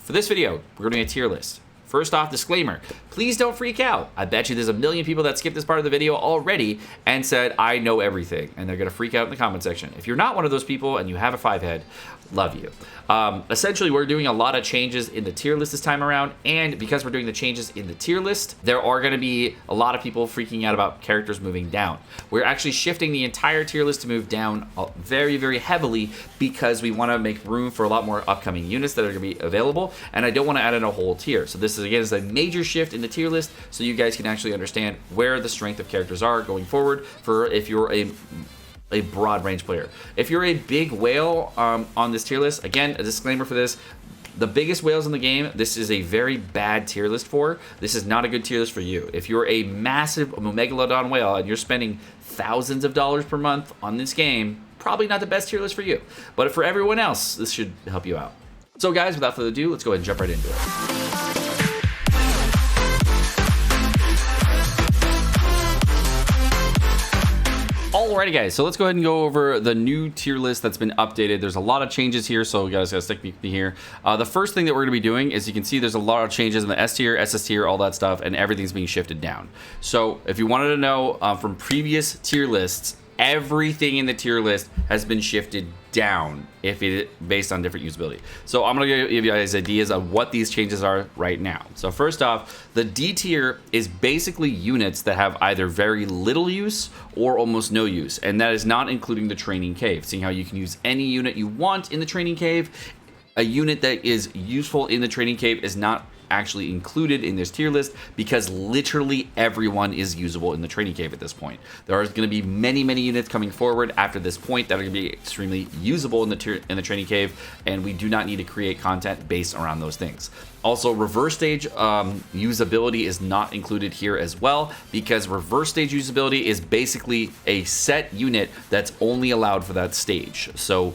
for this video, we're doing a tier list. First off, disclaimer, please don't freak out. I bet you there's a million people that skipped this part of the video already and said, I know everything, and they're gonna freak out in the comment section. If you're not one of those people and you have a 5-head, love you. Essentially, we're doing a lot of changes in the tier list this time around, and because we're doing the changes in the tier list, there are gonna be a lot of people freaking out about characters moving down. We're actually shifting the entire tier list to move down very, very heavily because we wanna make room for a lot more upcoming units that are gonna be available, and I don't wanna add in a whole tier. So this is, again, is a major shift in the tier list so you guys can actually understand where the strength of characters are going forward for if you're a broad range player. If you're a big whale on this tier list, again, a disclaimer for this, the biggest whales in the game, this is a very bad tier list for. This is not a good tier list for you. If you're a massive megalodon whale and you're spending thousands of dollars per month on this game, probably not the best tier list for you. But for everyone else, this should help you out. So guys, without further ado, let's go ahead and jump right into it. Alrighty guys, so let's go ahead and go over the new tier list that's been updated. There's a lot of changes here, so you guys gotta stick with me here. The first thing that we're gonna be doing is you can see there's a lot of changes in the S tier, SS tier, all that stuff, and everything's being shifted down. So if you wanted to know from previous tier lists, everything in the tier list has been shifted down based on different usability. So I'm gonna give you guys ideas of what these changes are right now. So first off, the D tier is basically units that have either very little use or almost no use, and that is not including the training cave. Seeing how you can use any unit you want in the training cave. A unit that is useful in the training cave is not actually included in this tier list because literally everyone is usable in the training cave at this point. There are going to be many units coming forward after this point that are going to be extremely usable in the training cave, and we do not need to create content based around those things. Also, reverse stage usability is not included here as well because reverse stage usability is basically a set unit that's only allowed for that stage. So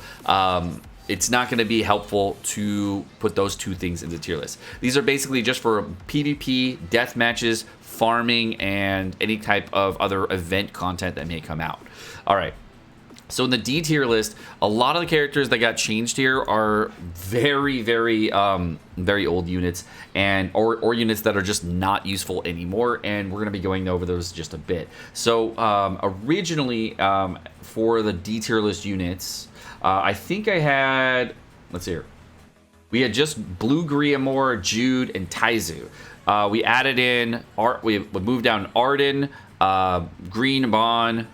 it's not going to be helpful to put those two things into tier list. These are basically just for PvP, death matches, farming, and any type of other event content that may come out. All right. So in the D tier list, a lot of the characters that got changed here are very old units or units that are just not useful anymore, and we're going to be going over those just a bit. So originally for the D tier list units, I think I had, let's see here. We had just Blue Griamore, Jude, and Taizu. We added in, we moved down Arden, Green Bon,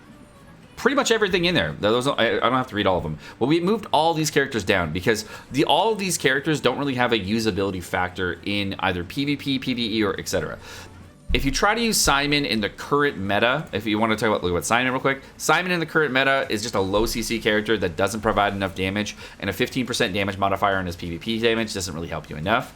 pretty much everything in there. I don't have to read all of them. But we moved all these characters down because all of these characters don't really have a usability factor in either PvP, PvE, or etc. If you try to use Simon in the current meta, if you want to talk about Simon real quick, Simon in the current meta is just a low CC character that doesn't provide enough damage, and a 15% damage modifier on his PvP damage doesn't really help you enough.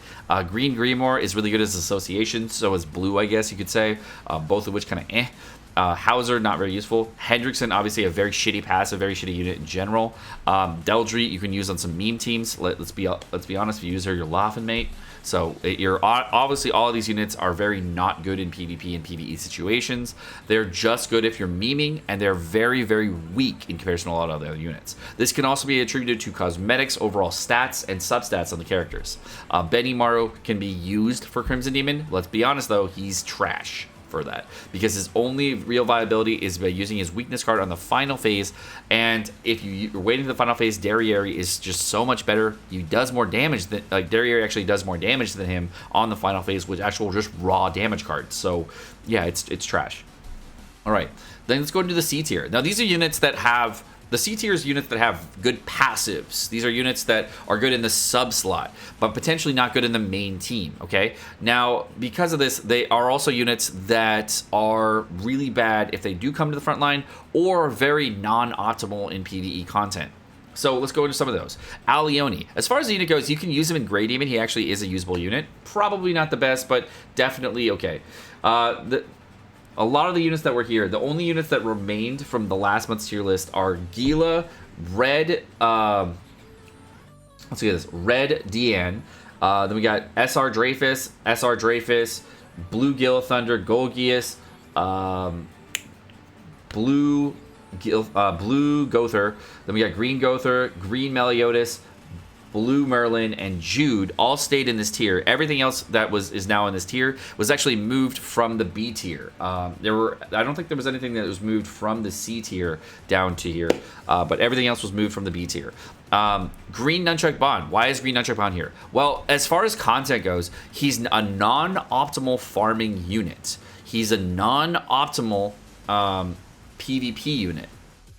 Green Grimoire is really good as association, so is Blue, I guess you could say, both of which kind of eh. Hauser, not very useful. Hendrickson, obviously a very shitty passive, very shitty unit in general. Deldry, you can use on some meme teams. Let's be honest, if you use her, you're laughing, mate. So you're obviously all of these units are very not good in PvP and PvE situations. They're just good if you're meming, and they're very weak in comparison to a lot of other units. This can also be attributed to cosmetics, overall stats, and substats on the characters. Benimaru can be used for Crimson Demon. Let's be honest though, he's trash for that because his only real viability is by using his weakness card on the final phase, and if you're waiting to the final phase, Derriere is just so much better. He does more damage than Derriere actually does more damage than him on the final phase with actual just raw damage cards. So yeah, it's trash. All right, then let's go into the C tier. Now these are units that have the C tier is units that have good passives. These are units that are good in the sub slot, but potentially not good in the main team, okay? Now, because of this, they are also units that are really bad if they do come to the front line or very non-optimal in PvE content. So let's go into some of those. Alioni. As far as the unit goes, you can use him in Grey Demon. He actually is a usable unit. Probably not the best, but definitely okay. A lot of the units that were here, the only units that remained from the last month's tier list are Gila, Red, let's see this, Red Deanne. Then we got SR Dreyfus, Blue Gila Thunder, Golgius, Blue Gother. Then we got Green Gother, Green Meliodas, Blue Merlin, and Jude all stayed in this tier. Everything else that is now in this tier was actually moved from the B tier. I don't think there was anything that was moved from the C tier down to here, but everything else was moved from the B tier. Green Nunchuck Bond. Why is Green Nunchuck Bond here? Well, as far as content goes, he's a non-optimal farming unit. He's a non-optimal PvP unit,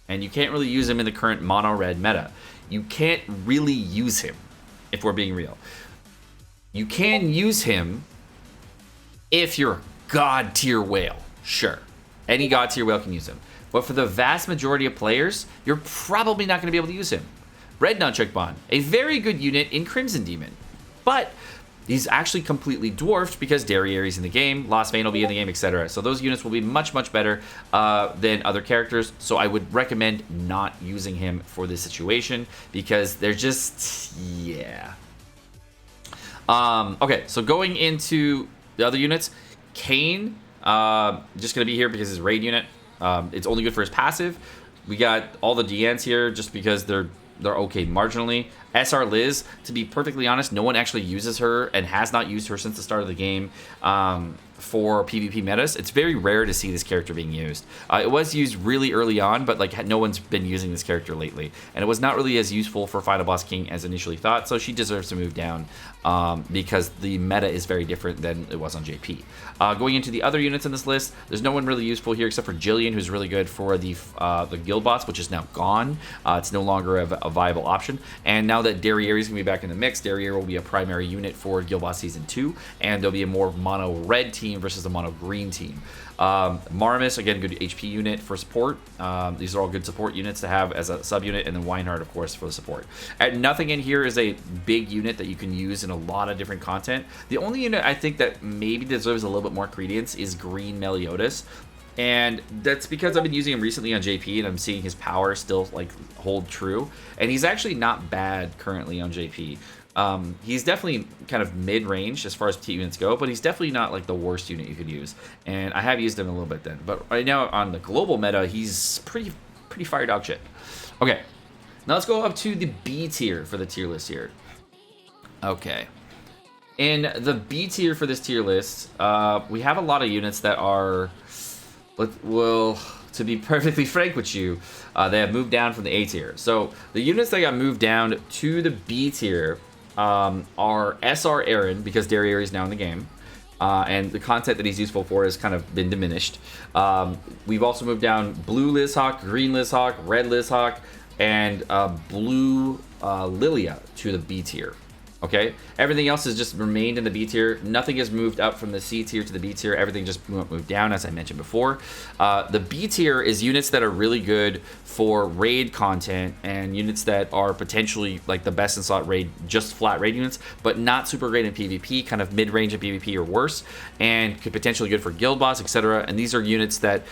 and you can't really use him in the current mono red meta. You can't really use him, if we're being real. You can use him if you're a god tier whale. Sure, any god tier whale can use him, but for the vast majority of players, you're probably not going to be able to use him. Red Nunchuck Bond, a very good unit in Crimson Demon, but he's actually completely dwarfed because Derriere's in the game, Lost Vayne will be in the game, etc. So those units will be much, much better than other characters. So I would recommend not using him for this situation because they're just, yeah. Okay, so going into the other units, Kane, just going to be here because his raid unit. It's only good for his passive. We got all the DNs here just because they're okay marginally. SR Liz, to be perfectly honest, no one actually uses her and has not used her since the start of the game for PvP metas. It's very rare to see this character being used. It was used really early on, but like no one's been using this character lately. And it was not really as useful for Final Boss King as initially thought, so she deserves to move down because the meta is very different than it was on JP. Going into the other units in this list, there's no one really useful here except for Jillian, who's really good for the guild boss, which is now gone. It's no longer a viable option. And now that Derriere is going to be back in the mix, Derriere will be a primary unit for Guild Boss Season 2, and there'll be a more mono red team versus a mono green team. Marmus, again, good HP unit for support. These are all good support units to have as a subunit, and then Weinhardt, of course, for the support. And nothing in here is a big unit that you can use in a lot of different content. The only unit I think that maybe deserves a little bit more credence is Green Meliodas. And that's because I've been using him recently on JP, and I'm seeing his power still like hold true. And he's actually not bad currently on JP. He's definitely kind of mid-range as far as T units go, but he's definitely not like the worst unit you could use. And I have used him a little bit then. But right now on the global meta, he's pretty fire dog shit. Okay, now let's go up to the B tier for the tier list here. Okay. In the B tier for this tier list, we have a lot of units that are... Well, to be perfectly frank with you, they have moved down from the A tier. So the units that got moved down to the B tier are SR Aaron, because Derriere is now in the game. And the content that he's useful for has kind of been diminished. We've also moved down Blue Lizhawk, Green Lizhawk, Red Lizhawk, and Blue Lilia to the B tier. Okay, everything else has just remained in the B tier. Nothing has moved up from the C tier to the B tier. Everything just moved down, as I mentioned before. The B tier is units that are really good for raid content and units that are potentially like the best in slot raid, just flat raid units, but not super great in PvP, kind of mid-range in PvP or worse, and could potentially good for guild boss, etc. And these are units that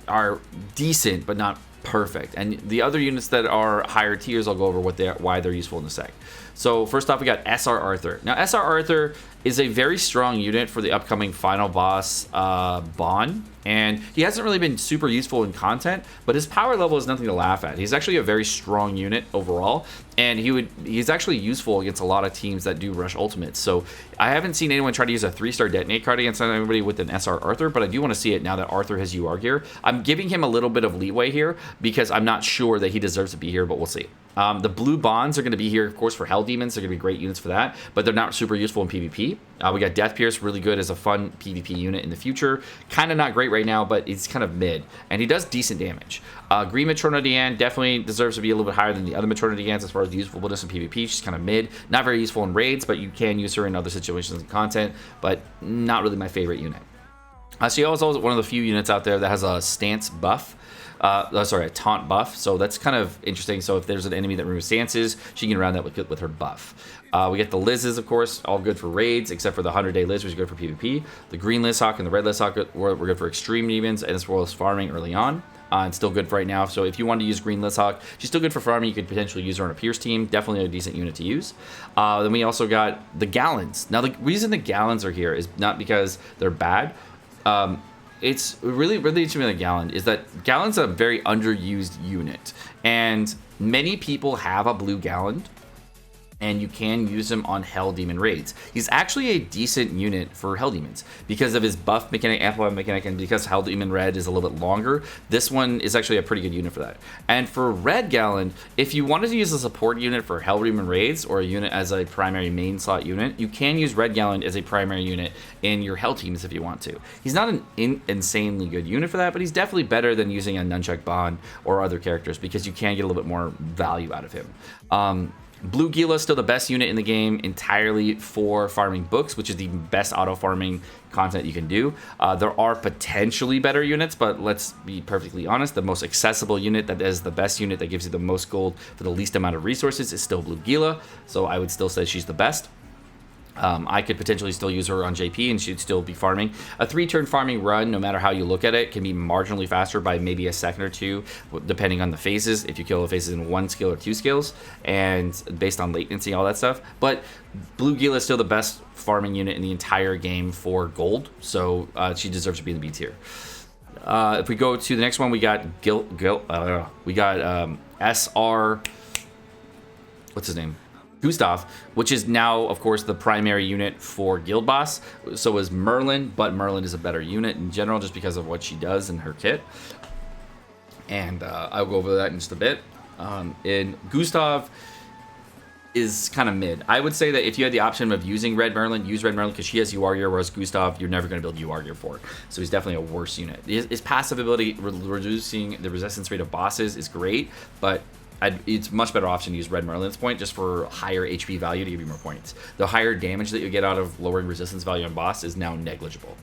are decent, but not perfect. And the other units that are higher tiers, I'll go over why they're useful in a sec. So first off, we got SR Arthur. Now, SR Arthur is a very strong unit for the upcoming Final Boss Bond, and he hasn't really been super useful in content, but his power level is nothing to laugh at. He's actually a very strong unit overall, and he's actually useful against a lot of teams that do rush ultimates. So I haven't seen anyone try to use a 3-star detonate card against anybody with an SR Arthur, but I do want to see it now that Arthur has UR gear. I'm giving him a little bit of leeway here because I'm not sure that he deserves to be here, but we'll see. The blue bonds are going to be here, of course, for Hell Demons. They're going to be great units for that, but they're not super useful in PvP. We got Death Pierce, really good as a fun PvP unit in the future. Kind of not great right now, but it's kind of mid, and he does decent damage. Green Matrona Deanne definitely deserves to be a little bit higher than the other Matrona Deannes as far as usefulness in PvP. She's kind of mid, not very useful in raids, but you can use her in other situations and content, but not really my favorite unit. She also is one of the few units out there that has a stance buff. A taunt buff, so that's kind of interesting. So if there's an enemy that removes stances, she can round that with her buff. We get the Liz's, of course, all good for raids, except for the 100-day Liz, which is good for PvP. The Green Lizhawk and the Red Lizhawk were good for extreme demons, and as well as farming early on. And still good for right now. So if you want to use Green Lizhawk, she's still good for farming. You could potentially use her on a Pierce team. Definitely a decent unit to use. Then we also got the Gallons. Now, the reason the Gallons are here is not because they're bad. It's really interesting with the Gallon is that Gallon's a very underused unit, and many people have a blue Gallon, and you can use him on Hell Demon raids. He's actually a decent unit for Hell Demons because of his buff mechanic, amplified mechanic, and because Hell Demon Red is a little bit longer. This one is actually a pretty good unit for that. And for Red Gallant, if you wanted to use a support unit for Hell Demon raids or a unit as a primary main slot unit, you can use Red Gallant as a primary unit in your Hell teams if you want to. He's not an insanely good unit for that, but he's definitely better than using a Nunchuck Bond or other characters because you can get a little bit more value out of him. Blue Gila is still the best unit in the game entirely for farming books, which is the best auto farming content you can do. There are potentially better units, but let's be perfectly honest, the most accessible unit that is the best unit that gives you the most gold for the least amount of resources is still Blue Gila, so I would still say she's the best. I could potentially still use her on JP and she'd still be farming. A 3-turn farming run, no matter how you look at it, can be marginally faster by maybe a second or two, depending on the phases, if you kill the phases in 1 skill or 2 skills, and based on latency, all that stuff. But Blue Gila is still the best farming unit in the entire game for gold, so she deserves to be in the B tier. If we go to the next one, we got SR, what's his name? Gustav, which is now, of course, the primary unit for Guild Boss. So is Merlin, but Merlin is a better unit in general just because of what she does in her kit. And I'll go over that in just a bit. And Gustav is kind of mid. I would say that if you had the option of using Red Merlin, use Red Merlin because she has UR gear, whereas Gustav, you're never going to build UR gear for. So he's definitely a worse unit. His passive ability, reducing the resistance rate of bosses, is great, but it's much better option to use Red Merlin at this point just for higher HP value to give you more points. The higher damage that you get out of lowering resistance value on boss is now negligible.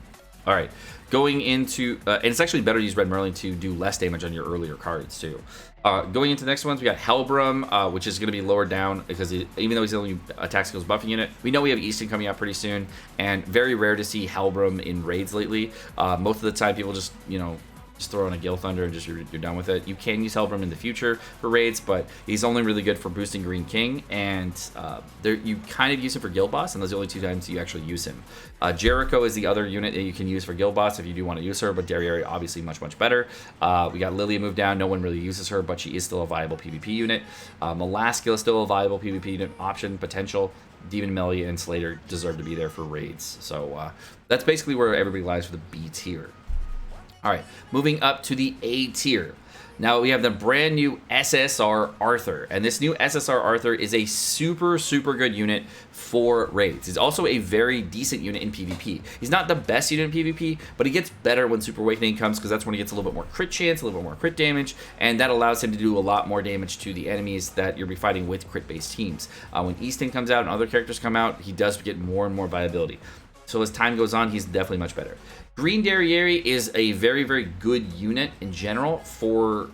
All right, going into, and it's actually better to use Red Merlin to do less damage on your earlier cards too. Going into the next ones, we got Hellbrum, which is going to be lowered down because even though he's the only attack skills buffing unit, we know we have Easton coming out pretty soon, and very rare to see Hellbrum in raids lately. Most of the time, people just, just throw in a Gil Thunder and just you're done with it. You can use Hellbrum in the future for raids, but he's only really good for boosting Green King, and you kind of use him for Guild Boss, and those are the only 2 times you actually use him. Jericho is the other unit that you can use for Guild Boss if you do want to use her, but Derriere obviously much better. We got Lilia moved down. No one really uses her, but she is still a viable PvP unit. Melaskill is still a viable PvP unit option, potential. Demon Melly and Slater deserve to be there for raids. So that's basically where everybody lies for the B tier. All right, moving up to the A tier. Now we have the brand new SSR Arthur, and this new SSR Arthur is a super good unit for raids. He's also a very decent unit in PvP. He's not the best unit in PvP, but he gets better when Super Awakening comes because that's when he gets a little bit more crit chance, a little bit more crit damage, and that allows him to do a lot more damage to the enemies that you'll be fighting with crit-based teams. When Easton comes out and other characters come out, he does get more and more viability. So as time goes on, he's definitely much better. Green Derriere is a very good unit in general for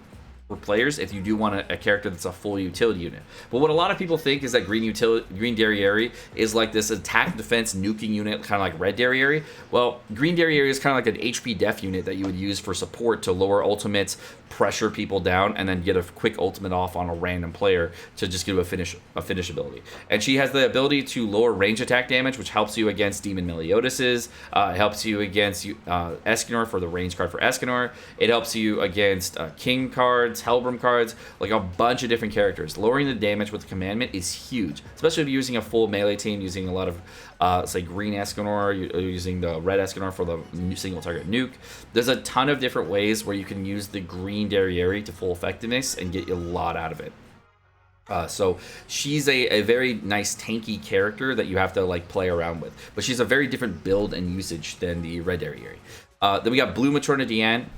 players if you do want a character that's a full utility unit. But what a lot of people think is that Green Derriere is like this attack defense nuking unit, kind of like Red Derriere. Well, Green Derriere is kind of like an HP def unit that you would use for support to lower ultimates, pressure people down, and then get a quick ultimate off on a random player to just give a finish ability. And she has the ability to lower range attack damage, which helps you against Demon Meliodases. It helps you against Escanor for the range card for Escanor. It helps you against King cards, Hellbrum cards, like a bunch of different characters. Lowering the damage with the commandment is huge, especially if you're using a full melee team, using a lot of say green Escanor, you're using the red Escanor for the single target nuke. There's a ton of different ways where you can use the Green Derriere to full effectiveness and get a lot out of it. So she's a very nice tanky character that you have to like play around with, but she's a very different build and usage than the Red Derriere. Then we got Blue Matrona Diane,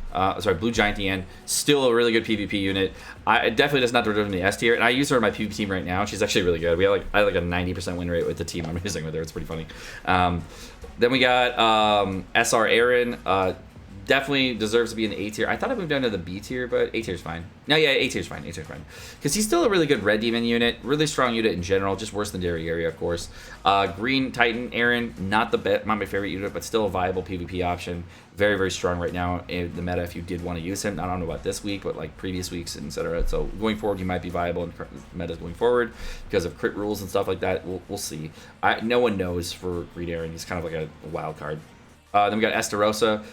Blue Giant Diane, still a really good PvP unit. It definitely does not deserve in the S tier, and I use her in my PvP team right now. She's actually really good. I have like a 90% win rate with the team I'm using with her. It's pretty funny. Then we got SR Aaron. Definitely deserves to be in the A tier. I thought I moved down to the B tier, but A tier's fine. No, yeah, A tier's fine. A tier's fine. Because he's still a really good Red Demon unit. Really strong unit in general. Just worse than Derriere, of course. Green Titan Aaron, not my favorite unit, but still a viable PvP option. Very strong right now in the meta if you did want to use him. I don't know about this week, but like previous weeks, etc. So going forward, he might be viable in metas going forward because of crit rules and stuff like that. We'll see. No one knows for Green Aaron. He's kind of like a wild card. Then we got Estarossa.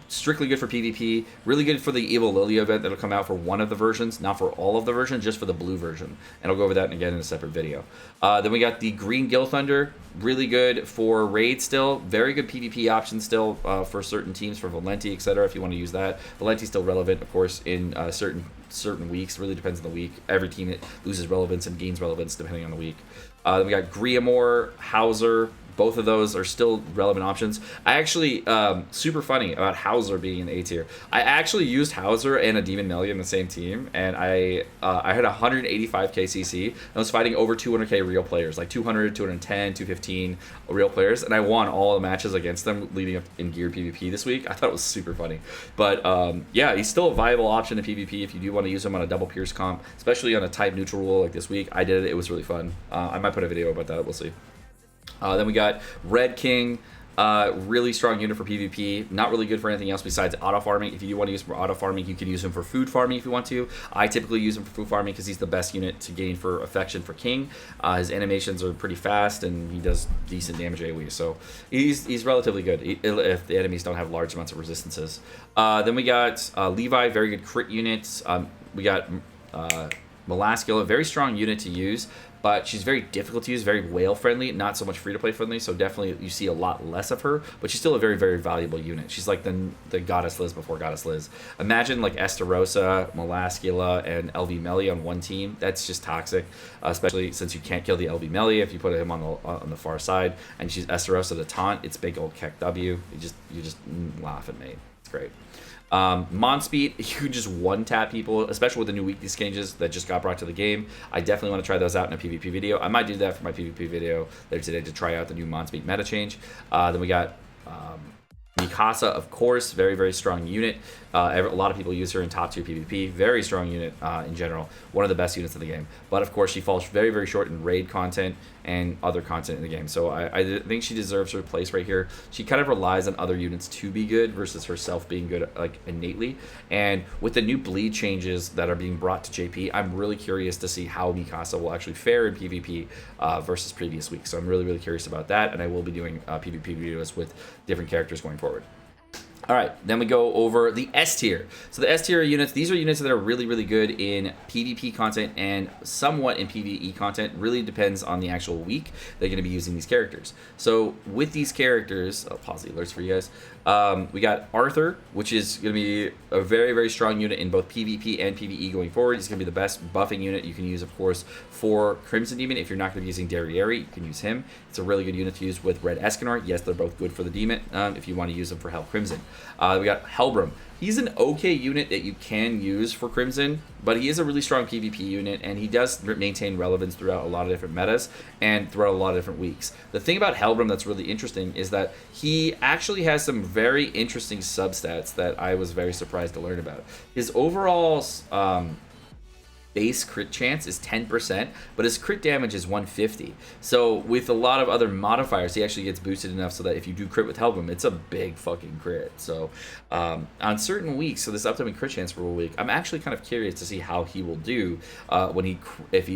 strictly good for PvP, really good for the Evil Lily event that'll come out for one of the versions, not for all of the versions, just for the blue version. And I'll go over that again in a separate video. Then we got the Green Gill Thunder, really good for raid still, very good PvP option still for certain teams, for Valenti, etc. if you want to use that. Valenti's still relevant, of course, in certain weeks. Really depends on the week. Every team it loses relevance and gains relevance depending on the week. Then we got Griamore, Hauser. Both of those are still relevant options. I actually, super funny about Hauser being in A tier. I actually used Hauser and a Demon Melee in the same team, and I had 185k CC, and I was fighting over 200k real players, like 200, 210, 215 real players, and I won all the matches against them leading up in gear PvP this week. I thought it was super funny. But yeah, he's still a viable option in PvP if you do want to use him on a double Pierce comp, especially on a type neutral rule like this week. I did it. It was really fun. I might put a video about that. We'll see. Then we got Red King, really strong unit for PvP. Not really good for anything else besides auto farming. If you do want to use him for auto farming, you can use him for food farming if you want to. I typically use him for food farming because he's the best unit to gain for affection for King. His animations are pretty fast and he does decent damage AoE, so he's relatively good if the enemies don't have large amounts of resistances. Then we got Levi, very good crit units. We got Molaskula, very strong unit to use, but she's very difficult to use, very whale friendly, not so much free to play friendly, so definitely you see a lot less of her, but she's still a very, very valuable unit. She's like the Goddess Liz before Goddess Liz. Imagine like Estarossa, Molaskula, and LV Melee on one team. That's just toxic, especially since you can't kill the LV Melee if you put him on the far side, and she's Estarossa to taunt. It's big old Keck W. You just laugh at me. It's great. Monspeed, you can just one-tap people, especially with the new weakness changes that just got brought to the game. I definitely want to try those out in a PvP video. I might do that for my PvP video later today to try out the new Monspeed meta change. Then we got Mikasa, of course, very, very strong unit. A lot of people use her in top tier PvP. Very strong unit in general. One of the best units of the game. But of course, she falls very, very short in raid content and other content in the game. So I think she deserves her place right here. She kind of relies on other units to be good versus herself being good like innately. And with the new bleed changes that are being brought to JP, I'm really curious to see how Mikasa will actually fare in PvP versus previous weeks. So I'm really, really curious about that. And I will be doing PvP videos with different characters going forward. All right, then we go over the S tier. So the S tier units, these are units that are really, really good in PvP content and somewhat in PvE content. Really depends on the actual week they're going to be using these characters. So with these characters, I'll pause the alerts for you guys. We got Arthur, which is going to be a very, very strong unit in both PvP and PvE going forward. He's going to be the best buffing unit you can use, of course, for Crimson Demon. If you're not going to be using Derriere, you can use him. It's a really good unit to use with Red Escanor. Yes, they're both good for the Demon if you want to use them for Hell Crimson. We got Helbram. He's an okay unit that you can use for Crimson, but he is a really strong PvP unit, and he does maintain relevance throughout a lot of different metas and throughout a lot of different weeks. The thing about Helbram that's really interesting is that he actually has some very interesting substats that I was very surprised to learn about. His overall base crit chance is 10%, but his crit damage is 150. So with a lot of other modifiers, he actually gets boosted enough so that if you do crit with Helbram, it's a big fucking crit. So on certain weeks, so this upcoming crit chance for a week, I'm actually kind of curious to see how he will do when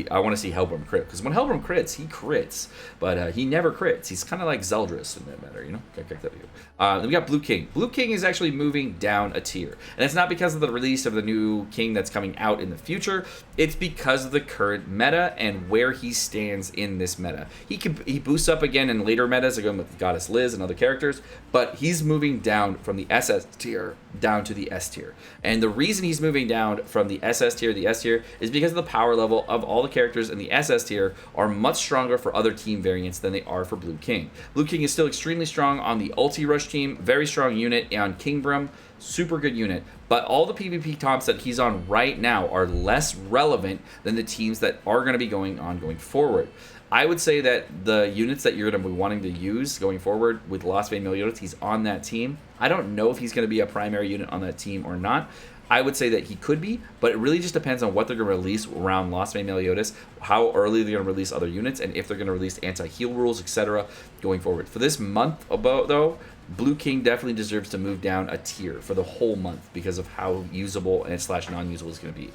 I want to see Helbram crit, because when Helbram crits, he crits, but he never crits. He's kind of like Zeldris in that matter, you know? Then we got Blue King. Blue King is actually moving down a tier, and it's not because of the release of the new King that's coming out in the future. It's because of the current meta and where he stands in this meta. He boosts up again in later metas, again with Goddess Liz and other characters, but he's moving down from the SS tier down to the S tier. And the reason he's moving down from the SS tier to the S tier is because of the power level of all the characters in the SS tier are much stronger for other team variants than they are for Blue King. Blue King is still extremely strong on the Ulti Rush team, very strong unit on Kingbrum, super good unit, but all the PvP comps that he's on right now are less relevant than the teams that are going to be going forward. I would say that the units that you're going to be wanting to use going forward with Lost Vayne Meliodas, he's on that team. I don't know if he's going to be a primary unit on that team or not. I would say that he could be, but it really just depends on what they're going to release around Lost Vayne Meliodas, how early they're going to release other units, and if they're going to release anti-heal rules, etc. going forward. For this month, though, Blue King definitely deserves to move down a tier for the whole month because of how usable and / non-usable it's going to be.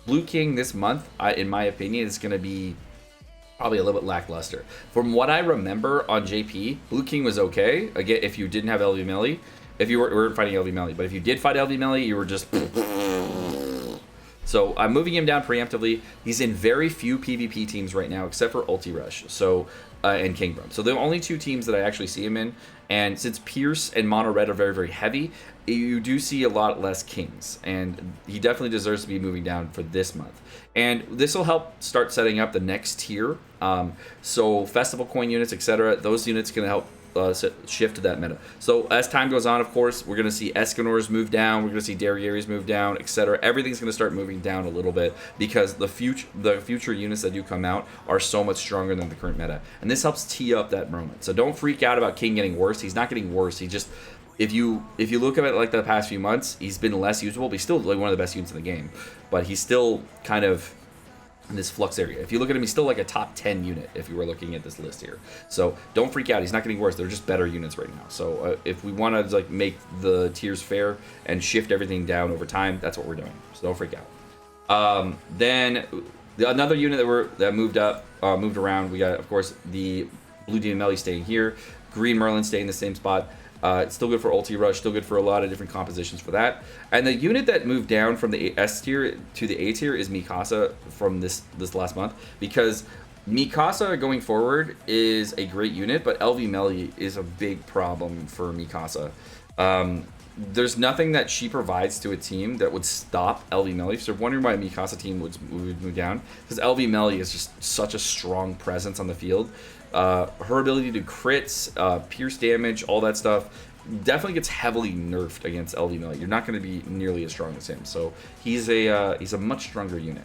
Blue King this month, in my opinion, is going to be probably a little bit lackluster. From what I remember on JP, Blue King was okay. Again, if you didn't have LV Melee, if you weren't fighting LV Melee. But if you did fight LV Melee, you were just... So I'm moving him down preemptively. He's in very few PvP teams right now, except for Ulti Rush and King Brum. So the only 2 teams that I actually see him in. And since Pierce and Mono Red are very, very heavy, you do see a lot less Kings. And he definitely deserves to be moving down for this month. And this will help start setting up the next tier. So Festival Coin units, etc. Those units can help shift to that meta. So as time goes on, of course, we're going to see Escanors move down, we're going to see Derrieres move down, etc. Everything's going to start moving down a little bit because the future units that do come out are so much stronger than the current meta. And this helps tee up that moment. So don't freak out about King getting worse. He's not getting worse. He just, if you look at it like the past few months, he's been less usable, but he's still like one of the best units in the game. But he's still kind of in this flux area. If you look at him, he's still like a top 10 unit if you were looking at this list here. So don't freak out. He's not getting worse. They're just better units right now. So if we want to like make the tiers fair and shift everything down over time, that's what we're doing. So don't freak out. Then another unit that moved around. We got, of course, the Blue Demon Melee staying here. Green Merlin staying in the same spot. It's still good for Ulti Rush, still good for a lot of different compositions for that. And the unit that moved down from the S tier to the A tier is Mikasa from this last month, because Mikasa going forward is a great unit, but LV Melee is a big problem for Mikasa. There's nothing that she provides to a team that would stop LV Melee. So wondering why a Mikasa team would move down, because LV Melee is just such a strong presence on the field. Her ability to crits, pierce damage, all that stuff definitely gets heavily nerfed against LV Melee. You're not going to be nearly as strong as him. So he's a much stronger unit,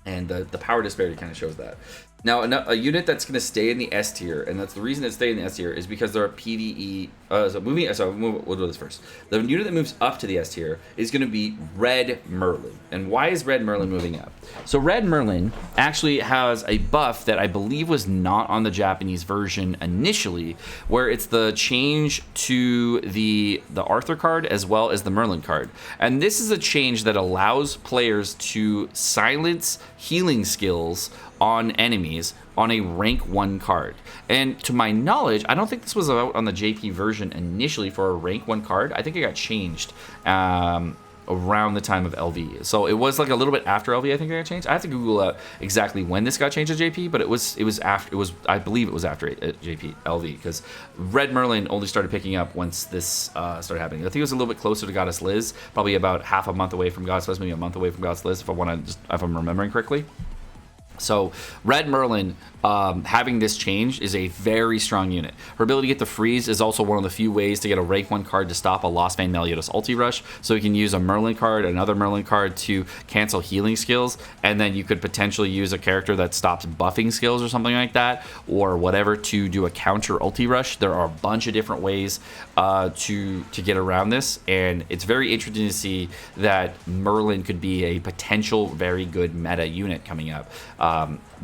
and the power disparity kind of shows that. Now, a unit that's going to stay in the S tier, and that's the reason it's staying in the S tier, is because there are PVE. We'll do this first. The unit that moves up to the S tier is going to be Red Merlin. And why is Red Merlin moving up? So Red Merlin actually has a buff that I believe was not on the Japanese version initially, where it's the change to the Arthur card as well as the Merlin card. And this is a change that allows players to silence healing skills on enemies on a rank 1 card. And to my knowledge, I don't think this was out on the JP version initially for a rank 1 card. I think it got changed around the time of LV. So it was like a little bit after LV, I think it got changed. I have to Google out exactly when this got changed to JP, but it was I believe it was after JP LV, because Red Merlin only started picking up once this started happening. I think it was a little bit closer to Goddess Liz, probably about half a month away from Goddess Liz, maybe a month away from Goddess Liz, if I'm remembering correctly. So Red Merlin, having this change, is a very strong unit. Her ability to get the freeze is also one of the few ways to get a rank 1 card to stop a Lost Vayne Meliodas Ulti Rush. So you can use a Merlin card, another Merlin card to cancel healing skills, and then you could potentially use a character that stops buffing skills or something like that, or whatever, to do a counter Ulti Rush. There are a bunch of different ways to get around this, and it's very interesting to see that Merlin could be a potential very good meta unit coming up.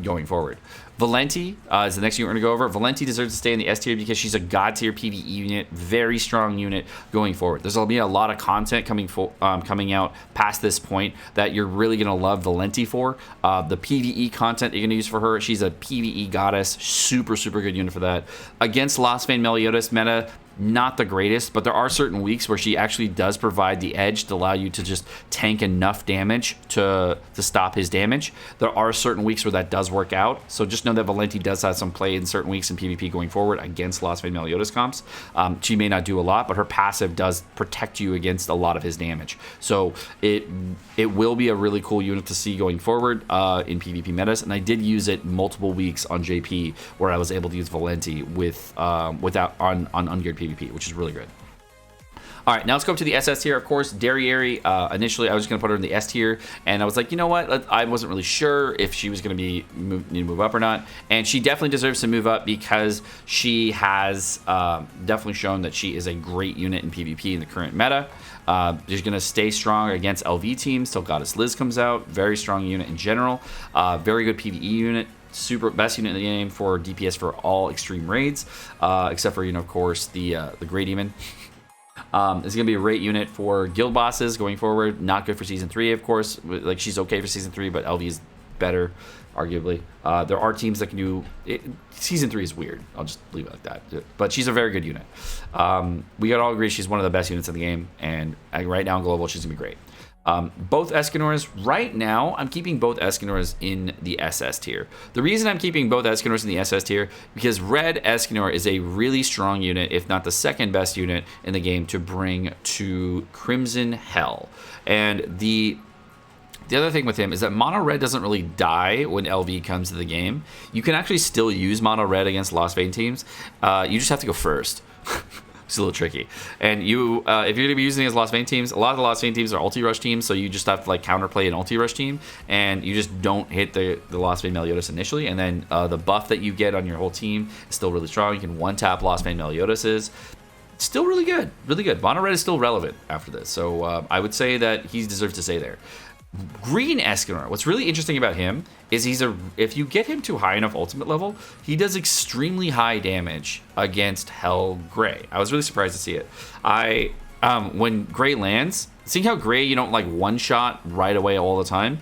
Going forward. Valenti is the next unit we're going to go over. Valenti deserves to stay in the S tier because she's a god tier PvE unit, very strong unit going forward. There's going to be a lot of content coming out past this point that you're really going to love Valenti for. The PvE content you're going to use for her, she's a PvE goddess, super good unit for that. Against Lost Vayne Meliodas meta, not the greatest, but there are certain weeks where she actually does provide the edge to allow you to just tank enough damage to stop his damage. There are certain weeks where that does work out, so just know that Valenti does have some play in certain weeks in PvP going forward against Lost Vayne Meliodas comps. She may not do a lot, but her passive does protect you against a lot of his damage. So it will be a really cool unit to see going forward in PvP metas, and I did use it multiple weeks on JP where I was able to use Valenti without on ungeared PvP, which is really good. All right, now let's go up to the SS tier. Of course, Derriere, initially I was just going to put her in the S tier, and I was like, you know what? I wasn't really sure if she was going to need to move up or not, and she definitely deserves to move up because she has definitely shown that she is a great unit in PvP in the current meta. She's going to stay strong against LV teams till Goddess Liz comes out. Very strong unit in general. Very good PvE unit. Super best unit in the game for DPS for all extreme raids, except for, of course, the Grey Demon. It's going to be a great unit for guild bosses going forward. Not good for Season 3, of course. Like, she's okay for Season 3, but LV is better arguably. There are teams that can do it. Season 3 is weird. I'll just leave it like that. But she's a very good unit. We got all agree she's one of the best units in the game, and right now in global, she's gonna be great. Both Escanors, right now, I'm keeping both Escanors in the SS tier. The reason I'm keeping both Escanors in the SS tier, because Red Escanor is a really strong unit, if not the second best unit in the game to bring to Crimson Hell. And the other thing with him is that Mono Red doesn't really die when LV comes to the game. You can actually still use Mono Red against Lost Vayne teams. You just have to go first. It's a little tricky. And you, if you're going to be using it as Lost Vayne teams, a lot of the Lost Vayne teams are ulti rush teams, so you just have to like counterplay an ulti rush team, and you just don't hit the Lost Vayne Meliodas initially, and then the buff that you get on your whole team is still really strong. You can one-tap Lost Vayne Meliodases. Still really good, really good. Mono Red is still relevant after this, so I would say that he deserves to stay there. Green Escanor, what's really interesting about him is if you get him to high enough ultimate level, he does extremely high damage against Hell Gray. I was really surprised to see it. When Gray lands, seeing how Gray you don't like one shot right away all the time,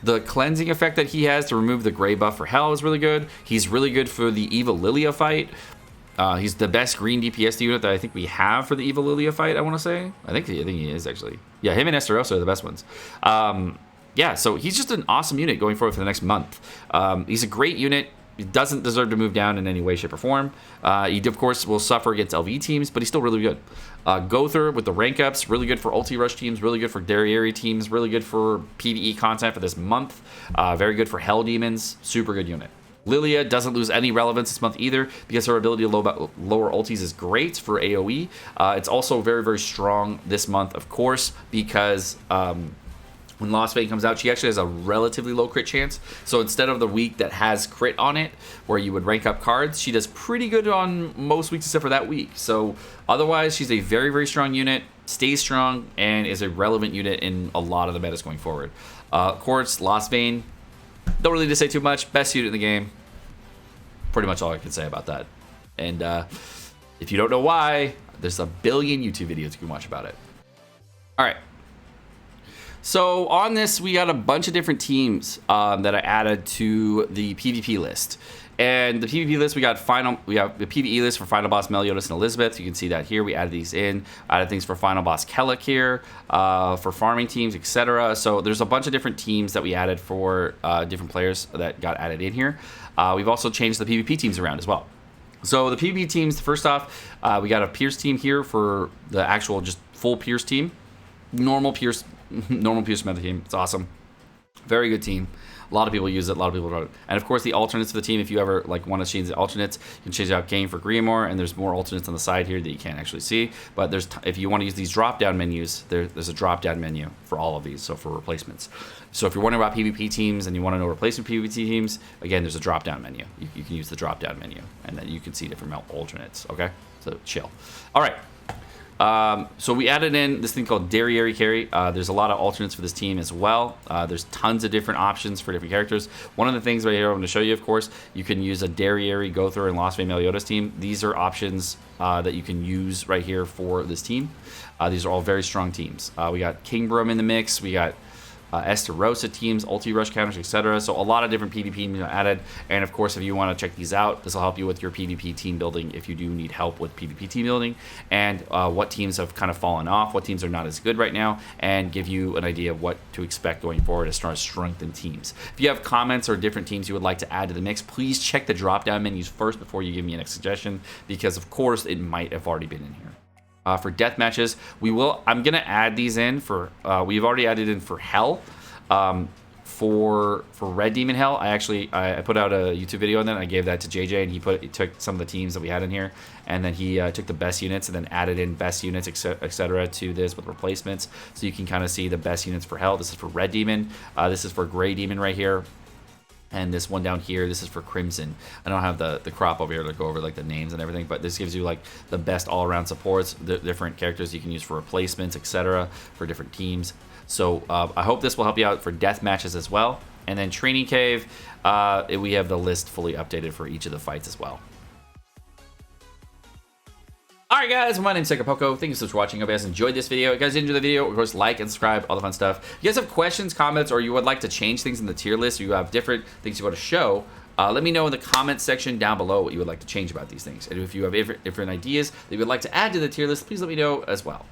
the cleansing effect that he has to remove the Gray buff for Hell is really good. He's really good for the Eva Lilia fight. He's the best green DPS unit that I think we have for the Eva Lilia fight, I want to say. I think he is, actually. Yeah, him and Esterosa are the best ones. Yeah, so he's just an awesome unit going forward for the next month. He's a great unit. He doesn't deserve to move down in any way, shape, or form. He, of course, will suffer against LV teams, but he's still really good. Gother with the rank ups, really good for ulti rush teams, really good for Derriere teams, really good for PvE content for this month. Very good for Hell Demons. Super good unit. Lilia doesn't lose any relevance this month either because her ability to lower ultis is great for AoE. It's also very, very strong this month, of course, because when Lost Vayne comes out, she actually has a relatively low crit chance. So instead of the week that has crit on it, where you would rank up cards, she does pretty good on most weeks except for that week. So otherwise, she's a very, very strong unit, stays strong, and is a relevant unit in a lot of the metas going forward. Of course, Lost Vayne, don't really need to say too much. Best unit in the game. Pretty much all I can say about that. And if you don't know why, there's a billion YouTube videos you can watch about it. All right. So on this, we got a bunch of different teams that I added to the PvP list. And the PvP list, we have the PvE list for Final Boss Meliodas and Elizabeth. You can see that here. We added these in. Added things for Final Boss Kellic here, for farming teams, etc. So there's a bunch of different teams that we added for different players that got added in here. We've also changed the PvP teams around as well. So the PvP teams, first off, we got a Pierce team here for the actual just full Pierce team. Normal Pierce meta team. It's awesome. Very good team. A lot of people use it. A lot of people run it. And of course, the alternates for the team. If you ever like want to change the alternates, you can change out Game for Grimoire, and there's more alternates on the side here that you can't actually see. But if you want to use these drop-down menus, there's a drop-down menu for all of these. So for replacements. So if you're wondering about PvP teams and you want to know replacement PvP teams, again, there's a drop-down menu. You can use the drop-down menu, and then you can see different alternates. Okay, so chill. All right. So we added in this thing called Derriere Carry. There's a lot of alternates for this team as well. There's tons of different options for different characters. One of the things right here I'm going to show you, of course, you can use a Derriere, Gother, and Lost Vayne Meliodas team. These are options that you can use right here for this team. These are all very strong teams. We got Kingbrum in the mix. We got Esterosa teams, ulti rush counters, etc. So a lot of different PvP teams added. And of course, if you want to check these out, this will help you with your PvP team building if you do need help with PvP team building, and what teams have kind of fallen off, what teams are not as good right now, and give you an idea of what to expect going forward as far as strengthened teams. If you have comments or different teams you would like to add to the mix, please check the drop-down menus first before you give me a next suggestion, because of course it might have already been in here. For death matches, I'm gonna add these in for. We've already added in for Hell. For Red Demon Hell, I put out a YouTube video on that. I gave that to JJ, and he took some of the teams that we had in here, and then he took the best units and then added in best units, etc. to this with replacements, so you can kind of see the best units for Hell. This is for Red Demon. This is for Gray Demon right here. And this one down here, this is for Crimson. I don't have the crop over here to go over like the names and everything, but this gives you like the best all-around supports, the different characters you can use for replacements, etc. for different teams. So I hope this will help you out for death matches as well. And then Training Cave, we have the list fully updated for each of the fights as well. All Alright guys, my name's Sekapoko. Thank you so much for watching. I hope you guys enjoyed this video. If you guys enjoyed the video, of course, like and subscribe, all the fun stuff. If you guys have questions, comments, or you would like to change things in the tier list, or you have different things you want to show, let me know in the comment section down below what you would like to change about these things. And if you have different ideas that you would like to add to the tier list, please let me know as well.